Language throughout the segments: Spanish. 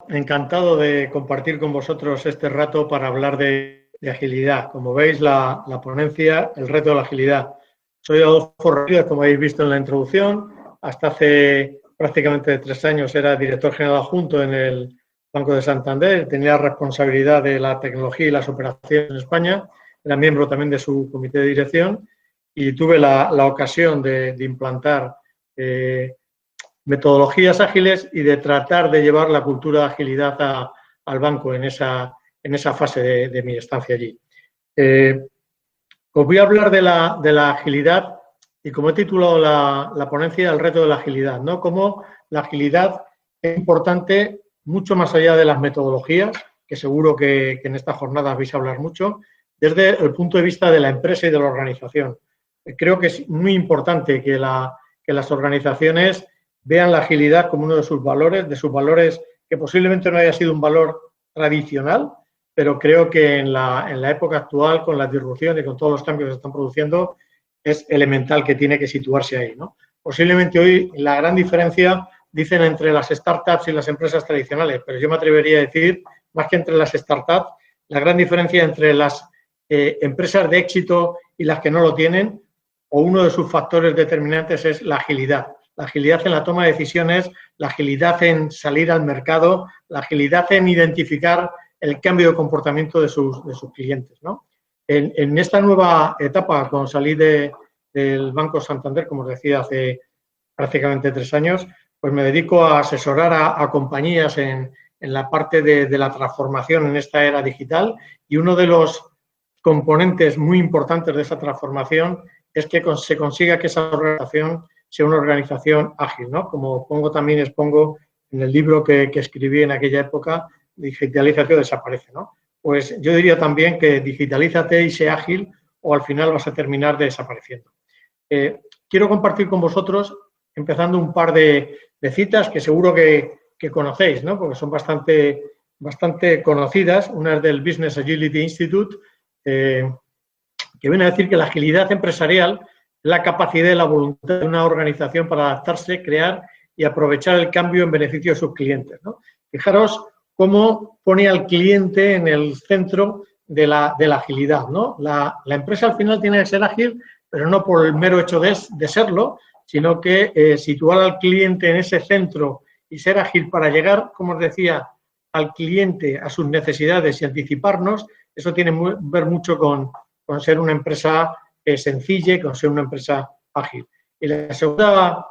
encantado de compartir con vosotros este rato para hablar de agilidad. Como veis, la ponencia, el reto de la agilidad. Soy Adolfo Rodríguez, como habéis visto en la introducción. Hasta hace prácticamente 3 años era director general adjunto en el Banco de Santander. Tenía responsabilidad de la tecnología y las operaciones en España. Era miembro también de su comité de dirección y tuve la ocasión de implantar metodologías ágiles y de tratar de llevar la cultura de agilidad al banco en esa fase de mi estancia allí. Os voy a hablar de la agilidad y como he titulado la ponencia, el reto de la agilidad, ¿no? Cómo la agilidad es importante mucho más allá de las metodologías, que seguro que en esta jornada vais a hablar mucho, desde el punto de vista de la empresa y de la organización. Creo que es muy importante que las organizaciones vean la agilidad como uno de sus valores que posiblemente no haya sido un valor tradicional, pero creo que en la época actual, con la disrupción y con todos los cambios que se están produciendo, es elemental que tiene que situarse ahí, ¿no? Posiblemente hoy la gran diferencia, dicen, entre las startups y las empresas tradicionales, pero yo me atrevería a decir, más que entre las startups, la gran diferencia entre las empresas de éxito y las que no lo tienen, o uno de sus factores determinantes es la agilidad. La agilidad en la toma de decisiones, la agilidad en salir al mercado, la agilidad en identificar el cambio de comportamiento de sus clientes, ¿no? En esta nueva etapa, cuando salí del Banco Santander, como os decía, hace prácticamente 3 años, pues me dedico a asesorar a compañías en la parte de la transformación en esta era digital, y uno de los componentes muy importantes de esa transformación es que se consiga que esa organización sea una organización ágil, ¿no? Como expongo en el libro que escribí en aquella época, Digitalización desaparece, ¿no? Pues yo diría también que digitalízate y sé ágil o al final vas a terminar desapareciendo. Quiero compartir con vosotros, empezando un par de citas que seguro que conocéis, ¿no? Porque son bastante conocidas. Una es del Business Agility Institute, que viene a decir que la agilidad empresarial es la capacidad y la voluntad de una organización para adaptarse, crear y aprovechar el cambio en beneficio de sus clientes, ¿no? Fijaros cómo pone al cliente en el centro de la agilidad, ¿no? La empresa al final tiene que ser ágil, pero no por el mero hecho de serlo, sino que situar al cliente en ese centro y ser ágil para llegar, como os decía, al cliente, a sus necesidades y anticiparnos, eso tiene que ver mucho con ser una empresa sencilla, con ser una empresa ágil. Y la segunda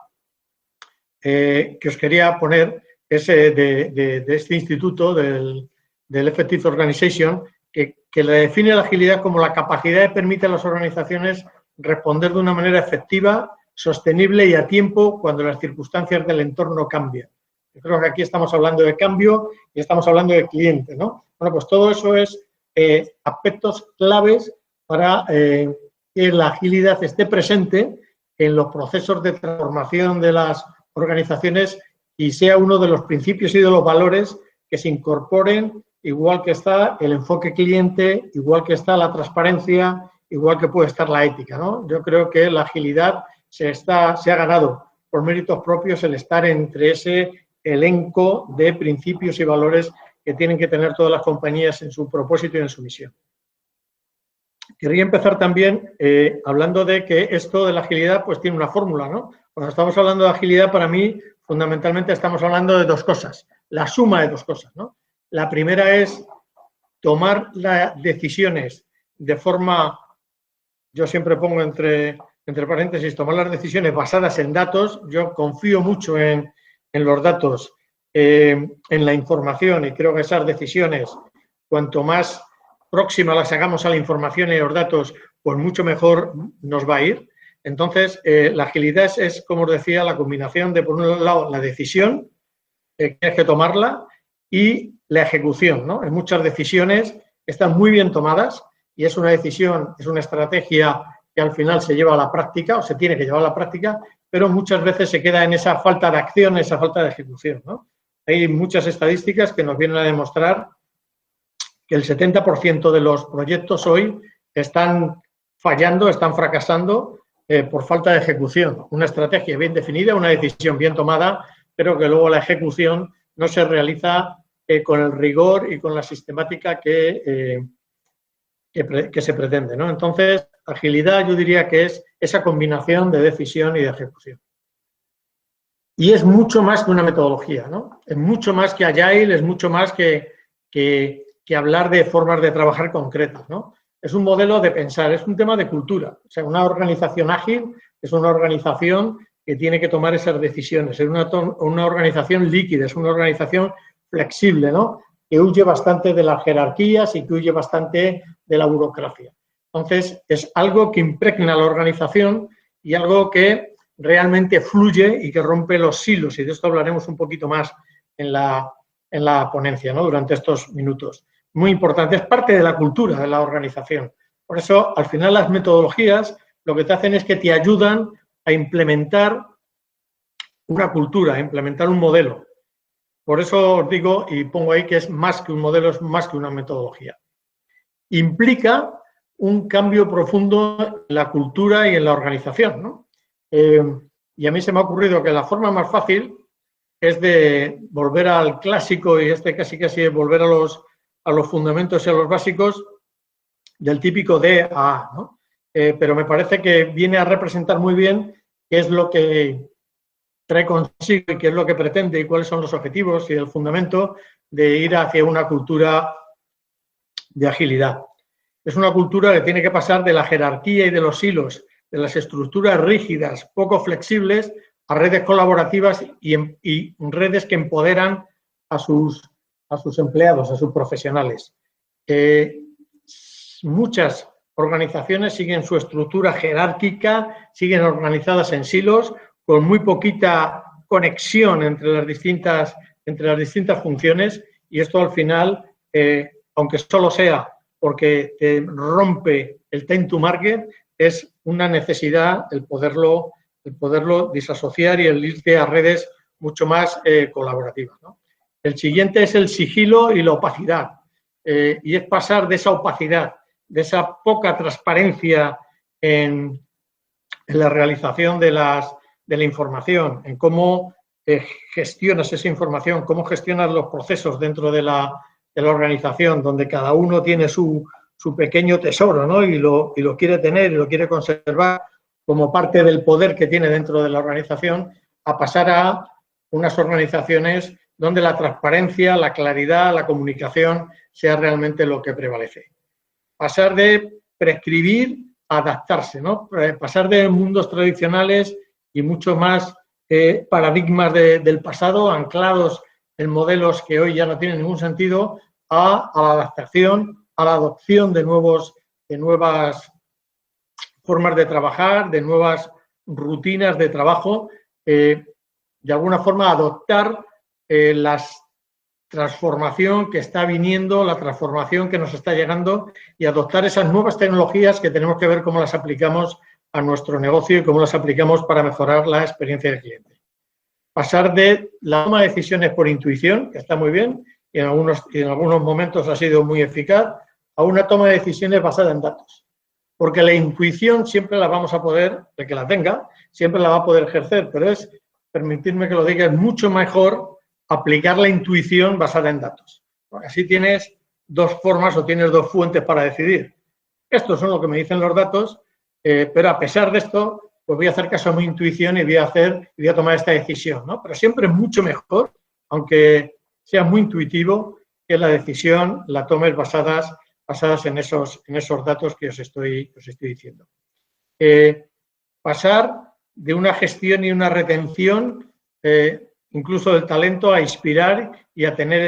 que os quería poner es de este instituto, del Effective Organization, que le define la agilidad como la capacidad que permite a las organizaciones responder de una manera efectiva, sostenible y a tiempo cuando las circunstancias del entorno cambian. Yo creo que aquí estamos hablando de cambio y estamos hablando de cliente, ¿no? Bueno, pues todo eso es aspectos claves para que la agilidad esté presente en los procesos de transformación de las organizaciones y sea uno de los principios y de los valores que se incorporen, igual que está el enfoque cliente, igual que está la transparencia, igual que puede estar la ética, ¿no? Yo creo que la agilidad se ha ganado por méritos propios el estar entre ese elenco de principios y valores que tienen que tener todas las compañías en su propósito y en su misión. Quería empezar también hablando de que esto de la agilidad pues tiene una fórmula, ¿no? Cuando estamos hablando de agilidad, para mí, fundamentalmente estamos hablando de 2 cosas, la suma de 2 cosas, ¿no? La primera es tomar las decisiones de forma, yo siempre pongo entre paréntesis, tomar las decisiones basadas en datos. Yo confío mucho en los datos, en la información, y creo que esas decisiones, cuanto más próximas las hagamos a la información y a los datos, pues mucho mejor nos va a ir. Entonces, la agilidad es, como os decía, la combinación de, por un lado, la decisión, que hay que tomarla, y la ejecución, ¿no? En muchas decisiones están muy bien tomadas y es una decisión, es una estrategia que al final se lleva a la práctica o se tiene que llevar a la práctica, pero muchas veces se queda en esa falta de acción, esa falta de ejecución, ¿no? Hay muchas estadísticas que nos vienen a demostrar que el 70% de los proyectos hoy están fallando, están fracasando por falta de ejecución. Una estrategia bien definida, una decisión bien tomada, pero que luego la ejecución no se realiza con el rigor y con la sistemática que se pretende, ¿no? Entonces, agilidad yo diría que es esa combinación de decisión y de ejecución. Y es mucho más que una metodología, ¿no? Es mucho más que Agile, es mucho más que hablar de formas de trabajar concretas, ¿no? Es un modelo de pensar, es un tema de cultura. O sea, una organización ágil es una organización que tiene que tomar esas decisiones, es una organización líquida, es una organización flexible, ¿no? Que huye bastante de las jerarquías y que huye bastante de la burocracia. Entonces, es algo que impregna la organización y algo que realmente fluye y que rompe los silos, y de esto hablaremos un poquito más en la ponencia, ¿no? Durante estos minutos. Muy importante, es parte de la cultura de la organización. Por eso, al final, las metodologías lo que te hacen es que te ayudan a implementar una cultura, a implementar un modelo. Por eso os digo y pongo ahí que es más que un modelo, es más que una metodología. Implica un cambio profundo en la cultura y en la organización, ¿no? Y a mí se me ha ocurrido que la forma más fácil es de volver al clásico y casi de volver a los fundamentos y a los básicos del típico D a A, ¿no? Pero me parece que viene a representar muy bien qué es lo que trae consigo y qué es lo que pretende y cuáles son los objetivos y el fundamento de ir hacia una cultura de agilidad. Es una cultura que tiene que pasar de la jerarquía y de los hilos, de las estructuras rígidas, poco flexibles, a redes colaborativas y redes que empoderan a sus empleados, a sus profesionales. Muchas organizaciones siguen su estructura jerárquica, siguen organizadas en silos, con muy poquita conexión entre las distintas funciones, y esto al final, aunque solo sea porque te rompe el time to market, es una necesidad el poderlo disasociar y el irte a redes mucho más colaborativas, ¿no? El siguiente es el sigilo y la opacidad, y es pasar de esa opacidad, de esa poca transparencia en la realización de la información, en cómo gestionas esa información, cómo gestionas los procesos dentro de la organización, donde cada uno tiene su pequeño tesoro, ¿no? Y lo quiere tener y lo quiere conservar como parte del poder que tiene dentro de la organización, a pasar a unas organizaciones donde la transparencia, la claridad, la comunicación sea realmente lo que prevalece. Pasar de prescribir a adaptarse, ¿no? Pasar de mundos tradicionales y mucho más paradigmas del pasado, anclados en modelos que hoy ya no tienen ningún sentido, a la adaptación, a la adopción de nuevas formas de trabajar, de nuevas rutinas de trabajo, de alguna forma adoptar la transformación que está viniendo, la transformación que nos está llegando, y adoptar esas nuevas tecnologías que tenemos que ver cómo las aplicamos a nuestro negocio y cómo las aplicamos para mejorar la experiencia del cliente. Pasar de la toma de decisiones por intuición, que está muy bien, y en algunos momentos ha sido muy eficaz, a una toma de decisiones basada en datos. Porque la intuición siempre la vamos a poder, el que la tenga, siempre la va a poder ejercer, pero es, permitirme que lo diga, es mucho mejor aplicar la intuición basada en datos. Porque así tienes dos formas o tienes dos fuentes para decidir. Estos son lo que me dicen los datos, pero a pesar de esto, pues voy a hacer caso a mi intuición y voy a tomar esta decisión, ¿no? Pero siempre es mucho mejor, aunque sea muy intuitivo, que la decisión la tomes basadas en esos datos que os estoy diciendo. Pasar de una gestión y una retención, incluso del talento, a inspirar y a tener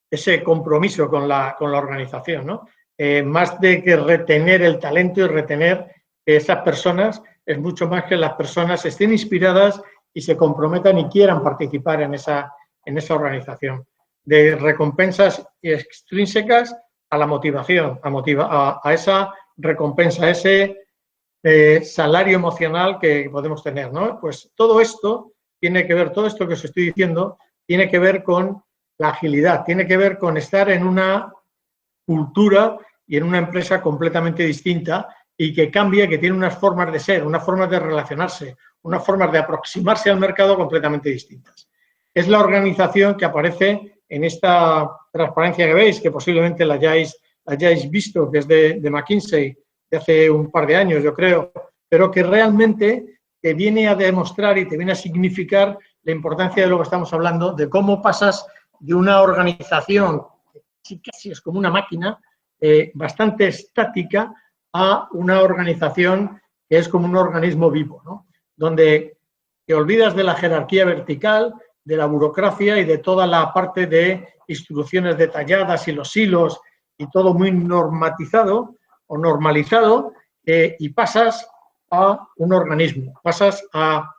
ese compromiso con la organización, ¿no? Más de que retener el talento y retener esas personas, es mucho más que las personas estén inspiradas y se comprometan y quieran participar en esa organización. De recompensas extrínsecas a la motivación, a esa recompensa, a ese salario emocional que podemos tener, ¿no? Pues todo esto tiene que ver, todo esto que os estoy diciendo, tiene que ver con la agilidad, tiene que ver con estar en una cultura y en una empresa completamente distinta y que cambia, que tiene unas formas de ser, unas formas de relacionarse, unas formas de aproximarse al mercado completamente distintas. es la organización que aparece en esta transparencia que veis, que posiblemente la hayáis visto, que es de McKinsey, de hace un par de años, yo creo, pero que realmente te viene a demostrar y te viene a significar la importancia de lo que estamos hablando, de cómo pasas de una organización, que casi es como una máquina, bastante estática, a una organización que es como un organismo vivo, ¿no? Donde te olvidas de la jerarquía vertical, de la burocracia y de toda la parte de instrucciones detalladas y los hilos y todo muy normatizado o normalizado, y pasas a un organismo, pasas a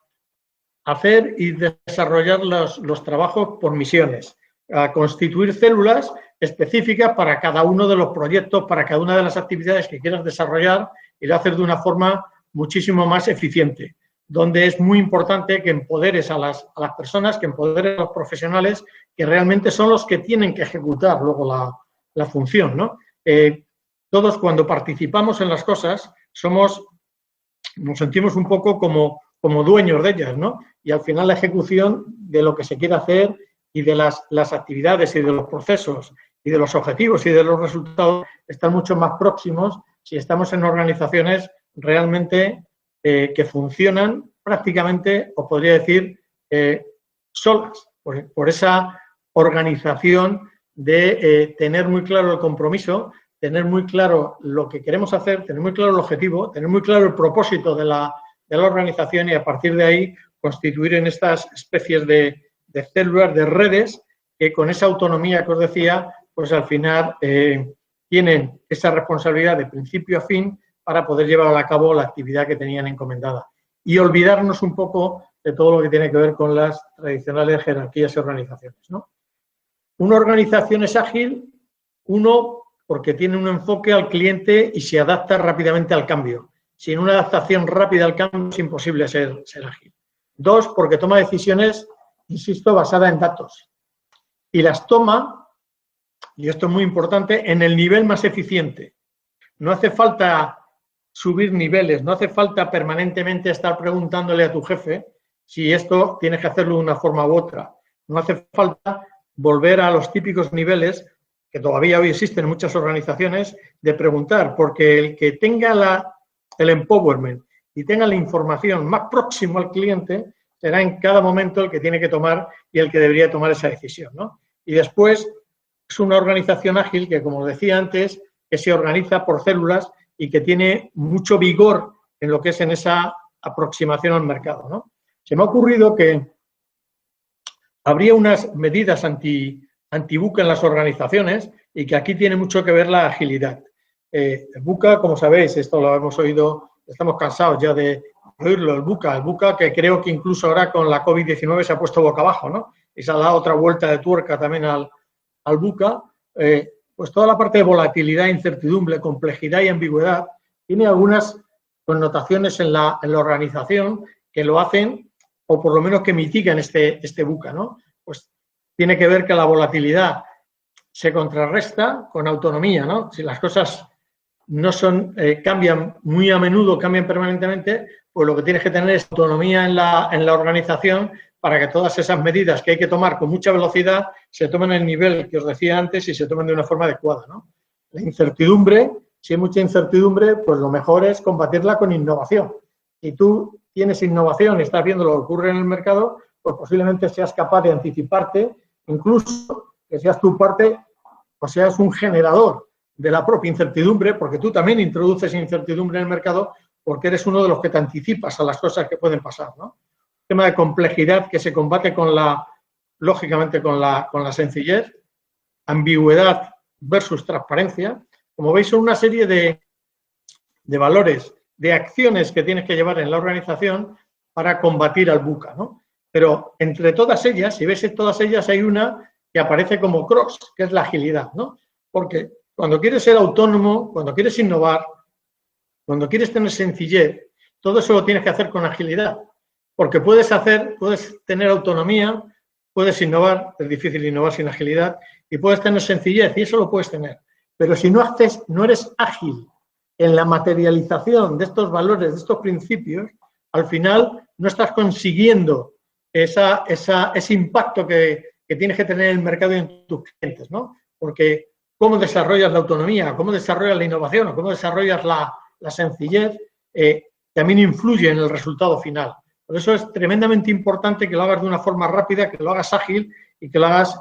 hacer y desarrollar los trabajos por misiones, a constituir células específicas para cada uno de los proyectos, para cada una de las actividades que quieras desarrollar, y lo haces de una forma muchísimo más eficiente, donde es muy importante que empoderes a las personas, que empoderes a los profesionales, que realmente son los que tienen que ejecutar luego la función, ¿no? Todos, cuando participamos en las cosas, nos sentimos un poco como dueños de ellas, ¿no? Y al final la ejecución de lo que se quiere hacer y de las actividades y de los procesos y de los objetivos y de los resultados están mucho más próximos si estamos en organizaciones realmente que funcionan prácticamente, o podría decir, solas, por esa organización de tener muy claro el compromiso, tener muy claro lo que queremos hacer, tener muy claro el objetivo, tener muy claro el propósito de la organización, y a partir de ahí constituir en estas especies de células, de redes, que con esa autonomía que os decía, pues al final tienen esa responsabilidad de principio a fin para poder llevar a cabo la actividad que tenían encomendada. Y olvidarnos un poco de todo lo que tiene que ver con las tradicionales jerarquías y organizaciones, ¿no? Una organización es ágil, porque tiene un enfoque al cliente y se adapta rápidamente al cambio. Sin una adaptación rápida al cambio es imposible ser ágil. 2, porque toma decisiones, insisto, basada en datos. Y las toma, y esto es muy importante, en el nivel más eficiente. No hace falta subir niveles, no hace falta permanentemente estar preguntándole a tu jefe si esto tienes que hacerlo de una forma u otra. No hace falta volver a los típicos niveles que todavía hoy existen en muchas organizaciones, de preguntar, porque el que tenga el empowerment y tenga la información más próximo al cliente será en cada momento el que tiene que tomar y el que debería tomar esa decisión, ¿no? Y después es una organización ágil que, como os decía antes, que se organiza por células y que tiene mucho vigor en lo que es en esa aproximación al mercado, ¿no? Se me ha ocurrido que habría unas medidas anti-VUCA en las organizaciones, y que aquí tiene mucho que ver la agilidad. El VUCA, como sabéis, esto lo hemos oído, estamos cansados ya de oírlo, el VUCA que creo que incluso ahora con la COVID-19 se ha puesto boca abajo, ¿no? Y se ha dado otra vuelta de tuerca también al VUCA. Pues toda la parte de volatilidad, incertidumbre, complejidad y ambigüedad tiene algunas connotaciones en la organización que lo hacen, o por lo menos que mitigan este VUCA, ¿no? Pues tiene que ver que la volatilidad se contrarresta con autonomía, ¿no? Si las cosas no cambian muy a menudo, cambian permanentemente, pues lo que tienes que tener es autonomía en la organización para que todas esas medidas que hay que tomar con mucha velocidad se tomen en el nivel que os decía antes y se tomen de una forma adecuada, ¿no? La incertidumbre, si hay mucha incertidumbre, pues lo mejor es combatirla con innovación. Si tú tienes innovación y estás viendo lo que ocurre en el mercado, pues posiblemente seas capaz de anticiparte, incluso que seas tu parte o seas un generador de la propia incertidumbre, porque tú también introduces incertidumbre en el mercado porque eres uno de los que te anticipas a las cosas que pueden pasar, ¿no? Tema de complejidad que se combate lógicamente con la sencillez, ambigüedad versus transparencia. Como veis, son una serie de valores, de acciones que tienes que llevar en la organización para combatir al VUCA, ¿no? Pero entre todas ellas, si ves en todas ellas, hay una que aparece como cross, que es la agilidad, ¿no? Porque cuando quieres ser autónomo, cuando quieres innovar, cuando quieres tener sencillez, todo eso lo tienes que hacer con agilidad. Porque puedes tener autonomía, puedes innovar, es difícil innovar sin agilidad, y puedes tener sencillez, y eso lo puedes tener. Pero si no eres ágil en la materialización de estos valores, de estos principios, al final no estás consiguiendo ese impacto que tienes que tener en el mercado y en tus clientes, ¿no? Porque cómo desarrollas la autonomía, cómo desarrollas la innovación o cómo desarrollas la sencillez, también influye en el resultado final. Por eso es tremendamente importante que lo hagas de una forma rápida, que lo hagas ágil y que lo hagas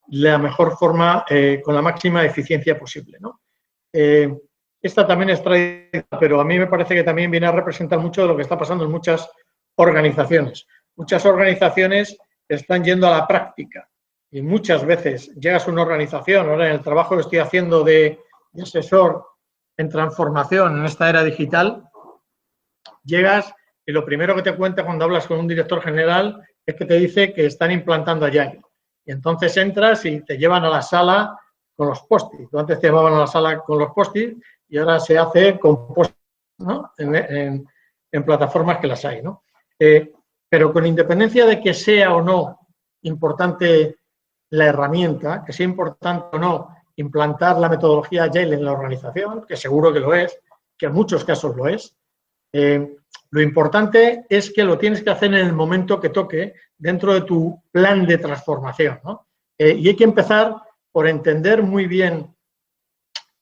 de la mejor forma, con la máxima eficiencia posible, ¿no? Esta también es tradicional, pero a mí me parece que también viene a representar mucho de lo que está pasando en muchas organizaciones. Muchas organizaciones están yendo a la práctica y muchas veces llegas a una organización, ahora en el trabajo que estoy haciendo de asesor en transformación en esta era digital, llegas y lo primero que te cuenta cuando hablas con un director general es que te dice que están implantando Agile. Y entonces entras y te llevan a la sala con los post-it. Antes te llevaban a la sala con los post-it y ahora se hace con post-it, ¿no? En plataformas que las hay, ¿no? Pero con independencia de que sea o no importante la herramienta, que sea importante o no implantar la metodología Agile en la organización, que seguro que lo es, que en muchos casos lo es, lo importante es que lo tienes que hacer en el momento que toque dentro de tu plan de transformación, ¿no? Y hay que empezar por entender muy bien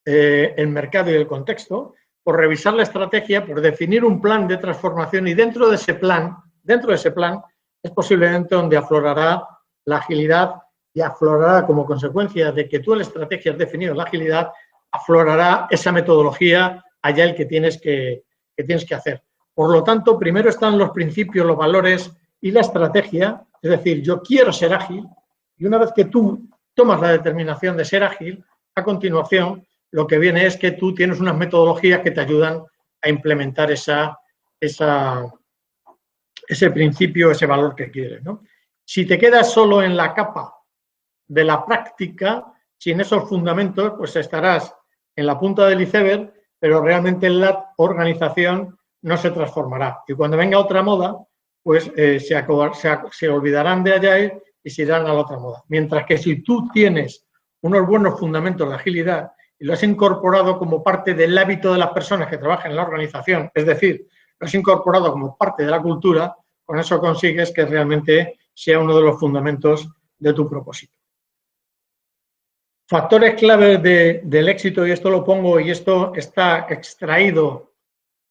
el mercado y el contexto, por revisar la estrategia, por definir un plan de transformación y dentro de ese plan es posiblemente donde aflorará la agilidad y aflorará como consecuencia de que tú en la estrategia has definido la agilidad, aflorará esa metodología Agile que tienes que hacer. Por lo tanto, primero están los principios, los valores y la estrategia, es decir, yo quiero ser ágil y una vez que tú tomas la determinación de ser ágil, a continuación lo que viene es que tú tienes unas metodologías que te ayudan a implementar ese principio, ese valor que quieres, ¿no? Si te quedas solo en la capa de la práctica, sin esos fundamentos, pues estarás en la punta del iceberg, pero realmente la organización no se transformará. Y cuando venga otra moda, pues se olvidarán de Agile y se irán a la otra moda. Mientras que si tú tienes unos buenos fundamentos de agilidad y lo has incorporado como parte del hábito de las personas que trabajan en la organización, es decir, lo has incorporado como parte de la cultura, con eso consigues que realmente sea uno de los fundamentos de tu propósito. Factores claves del éxito, y esto lo pongo, y esto está extraído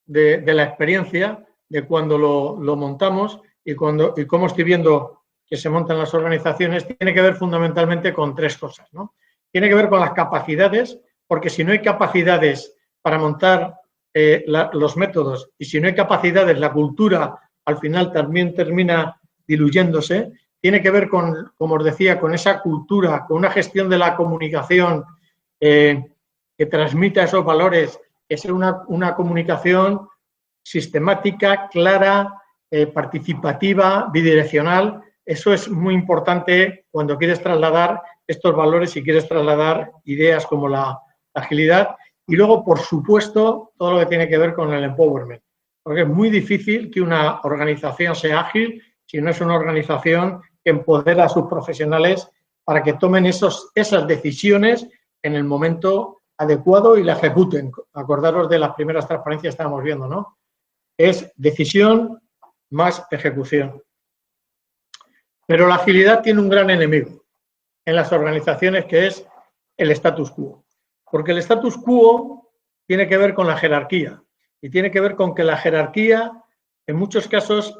de la experiencia, de cuando lo montamos y cómo estoy viendo que se montan las organizaciones, tiene que ver fundamentalmente con tres cosas, ¿no? Tiene que ver con las capacidades, porque si no hay capacidades para montar los métodos y si no hay capacidades, la cultura al final también termina diluyéndose. Tiene que ver con, como os decía, con esa cultura, con una gestión de la comunicación que transmita esos valores, que sea una comunicación sistemática, clara, participativa, bidireccional. Eso es muy importante cuando quieres trasladar estos valores y quieres trasladar ideas como la agilidad. Y luego, por supuesto, todo lo que tiene que ver con el empowerment. Porque es muy difícil que una organización sea ágil si no es una organización que empodera a sus profesionales para que tomen esas decisiones en el momento adecuado y la ejecuten. Acordaros de las primeras transparencias que estábamos viendo, ¿no? Es decisión más ejecución. Pero la agilidad tiene un gran enemigo en las organizaciones, que es el status quo. Porque el status quo tiene que ver con la jerarquía y tiene que ver con que la jerarquía en muchos casos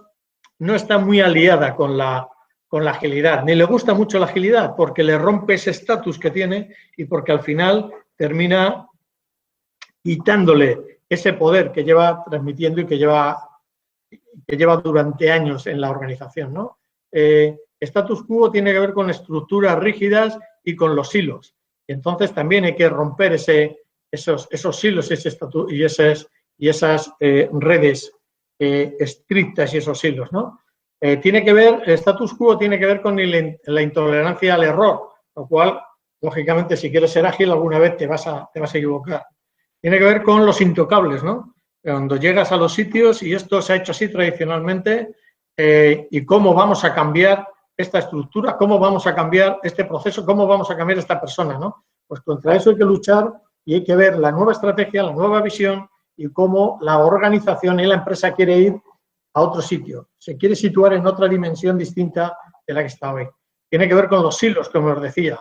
no está muy aliada con la agilidad, ni le gusta mucho la agilidad porque le rompe ese estatus que tiene y porque al final termina quitándole ese poder que lleva transmitiendo y que lleva durante años en la organización, ¿no? Status quo tiene que ver con estructuras rígidas y con los silos. Entonces también hay que romper esos silos y esas redes estrictas y esos silos, ¿no? El status quo tiene que ver con la intolerancia al error, lo cual, lógicamente, si quieres ser ágil, alguna vez te vas a equivocar. Tiene que ver con los intocables, ¿no? Cuando llegas a los sitios, y esto se ha hecho así tradicionalmente, y cómo vamos a cambiar esta estructura, cómo vamos a cambiar este proceso, cómo vamos a cambiar esta persona, ¿no? Pues contra eso hay que luchar y hay que ver la nueva estrategia, la nueva visión y cómo la organización y la empresa quiere ir a otro sitio, se quiere situar en otra dimensión distinta de la que está hoy. Tiene que ver con los silos, como os decía,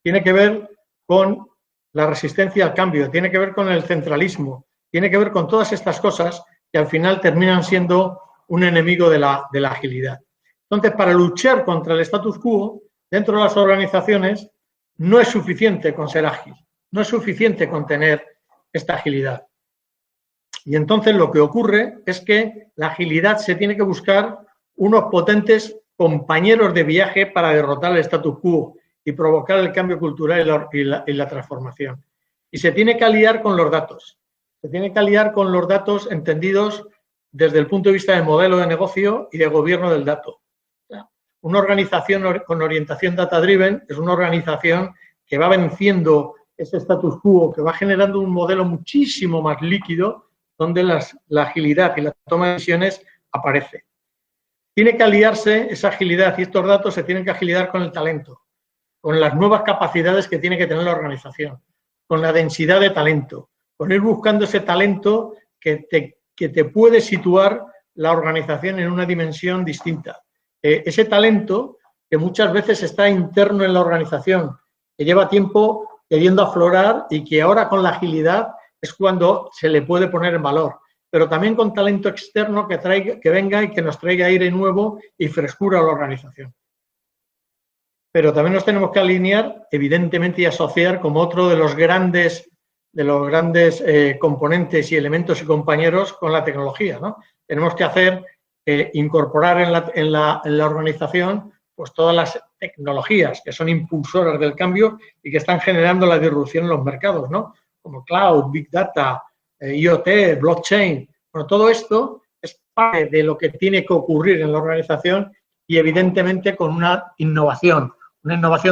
tiene que ver con la resistencia al cambio, tiene que ver con el centralismo, tiene que ver con todas estas cosas que al final terminan siendo un enemigo de la agilidad. Entonces, para luchar contra el status quo, dentro de las organizaciones, no es suficiente con ser ágil, no es suficiente con tener esta agilidad. Y entonces lo que ocurre es que la agilidad se tiene que buscar unos potentes compañeros de viaje para derrotar el status quo y provocar el cambio cultural y la transformación. Y se tiene que aliar con los datos. Se tiene que aliar con los datos entendidos desde el punto de vista del modelo de negocio y de gobierno del dato. Una organización con orientación data-driven es una organización que va venciendo ese status quo, que va generando un modelo muchísimo más líquido, donde la agilidad y la toma de decisiones aparece. Tiene que aliarse esa agilidad y estos datos se tienen que agilizar con el talento, con las nuevas capacidades que tiene que tener la organización, con la densidad de talento, con ir buscando ese talento que te puede situar la organización en una dimensión distinta. Ese talento que muchas veces está interno en la organización, que lleva tiempo queriendo aflorar y que ahora con la agilidad es cuando se le puede poner en valor, pero también con talento externo que venga y que nos traiga aire nuevo y frescura a la organización. Pero también nos tenemos que alinear, evidentemente, y asociar como otro de los grandes componentes y elementos y compañeros con la tecnología, ¿no? Tenemos que hacer, incorporar en la organización pues todas las tecnologías que son impulsoras del cambio y que están generando la disrupción en los mercados, ¿no? Como cloud, big data, IoT, blockchain. Bueno, todo esto es parte de lo que tiene que ocurrir en la organización y evidentemente con una innovación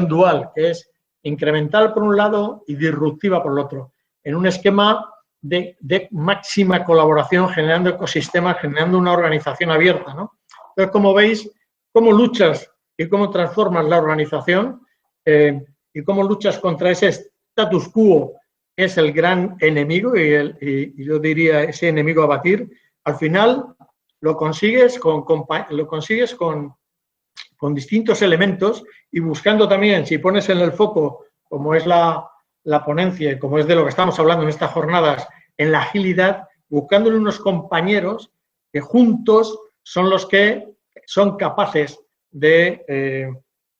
dual, que es incremental por un lado y disruptiva por el otro, en un esquema de máxima colaboración, generando ecosistemas, generando una organización abierta, ¿no? Entonces, como veis, cómo luchas y cómo transformas la organización y cómo luchas contra ese status quo, que es el gran enemigo y yo diría ese enemigo a batir, al final lo consigues con distintos elementos y buscando también, si pones en el foco, como es la ponencia, como es de lo que estamos hablando en estas jornadas, en la agilidad, buscándole unos compañeros que juntos son los que son capaces de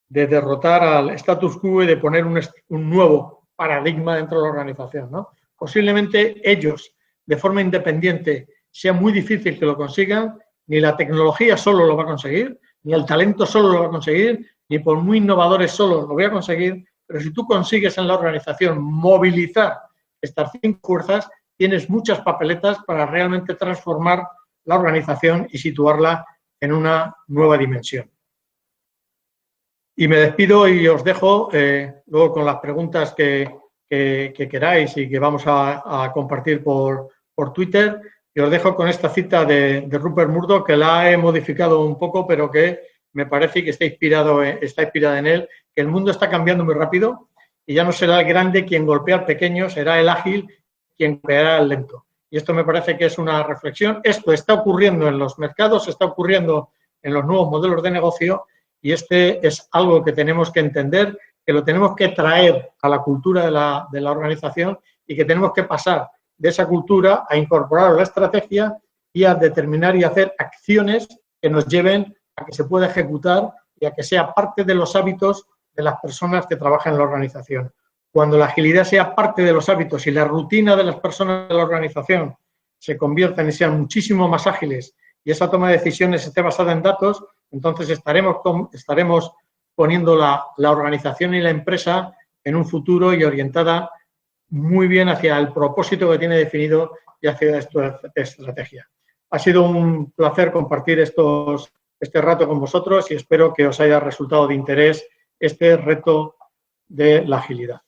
derrotar al status quo y de poner un nuevo paradigma dentro de la organización, ¿no? Posiblemente ellos, de forma independiente, sea muy difícil que lo consigan, ni la tecnología solo lo va a conseguir, ni el talento solo lo va a conseguir, ni por muy innovadores solo lo voy a conseguir, pero si tú consigues en la organización movilizar estas 5 fuerzas, tienes muchas papeletas para realmente transformar la organización y situarla en una nueva dimensión. Y me despido y os dejo luego con las preguntas que queráis y que vamos a compartir por Twitter. Y os dejo con esta cita de Rupert Murdoch, que la he modificado un poco, pero que me parece que está inspirada en él, que el mundo está cambiando muy rápido y ya no será el grande quien golpea al pequeño, será el ágil quien golpeará al lento. Y esto me parece que es una reflexión. Esto está ocurriendo en los mercados, está ocurriendo en los nuevos modelos de negocio y este es algo que tenemos que entender, que lo tenemos que traer a la cultura de la organización y que tenemos que pasar de esa cultura a incorporar a la estrategia y a determinar y hacer acciones que nos lleven a que se pueda ejecutar y a que sea parte de los hábitos de las personas que trabajan en la organización. Cuando la agilidad sea parte de los hábitos y la rutina de las personas de la organización se conviertan y sean muchísimo más ágiles y esa toma de decisiones esté basada en datos, entonces estaremos poniendo la organización y la empresa en un futuro y orientada muy bien hacia el propósito que tiene definido y hacia esta estrategia. Ha sido un placer compartir este rato con vosotros y espero que os haya resultado de interés este reto de la agilidad.